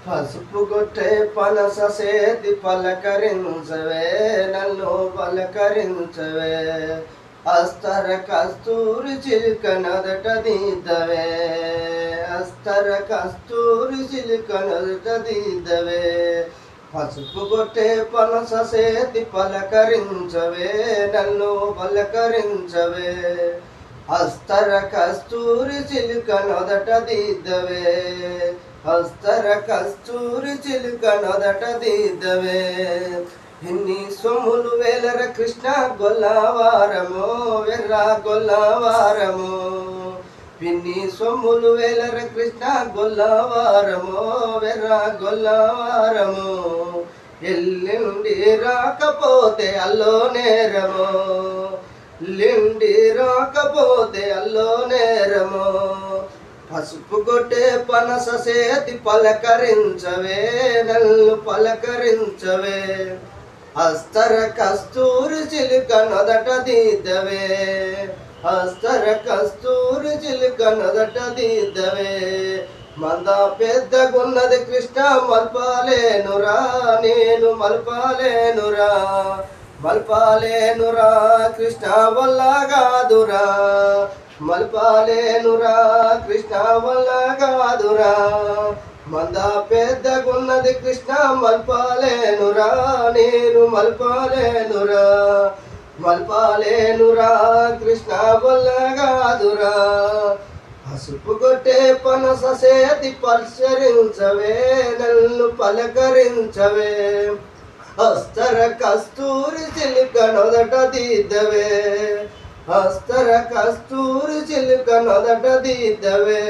పసుపు కొట్టే పనస సేతి పలకరించవే నన్ను పలకరించవే అస్తర కస్తూరి చిలుక నదట దీదవే అస్తర కస్తూరి చిలుక నదట దీదవే పసుపు కొట్టే పనస సేతి పలకరించవే నన్ను పలకరించవే అస్తర కస్తూరి చిలుక నదట దీదవే అస్తర కస్తూరి చిలుక నదట దీదవే ఇన్ని సొమ్ములు వేలర కృష్ణ గొల్లవారము వెర్ర గొల్లవారము పిన్ని సొమ్ములు వేలర కృష్ణ గొల్లవారము వెర్ర గొల్లవారము ఎల్లుండి రాకపోతే అల్లో నేరము లిండి రాకపోతే అల్లో నేరము పసుపు కొట్టే పనస సేతి పలకరించవే నన్ను పలకరించవే అస్తర కస్తూరి చిలుక నదట దీదవే అస్తర కస్తూరి చిలుక నదట దీదవే మంద పెద్దగున్నది కృష్ణ మల్పాలేనురా నేను మల్పాలేనురా మల్పాలేనురా కృష్ణ వల్ల కాదురా మల్పాలేనురా కృష్ణ వల్ల కాదురా మంద పెద్దగున్నది కృష్ణ మల్పాలేనురా నేను మల్పాలేనురా మల్పాలేనురా కృష్ణ వల్ల కాదురా పసుపు కొట్టే పనస సేతి పరిచరించవే నన్ను పలకరించవే అస్తర కస్తూరి చిలుక నొదట దీదవే అస్తర కస్తూరి చిలుక నొదట దీదవే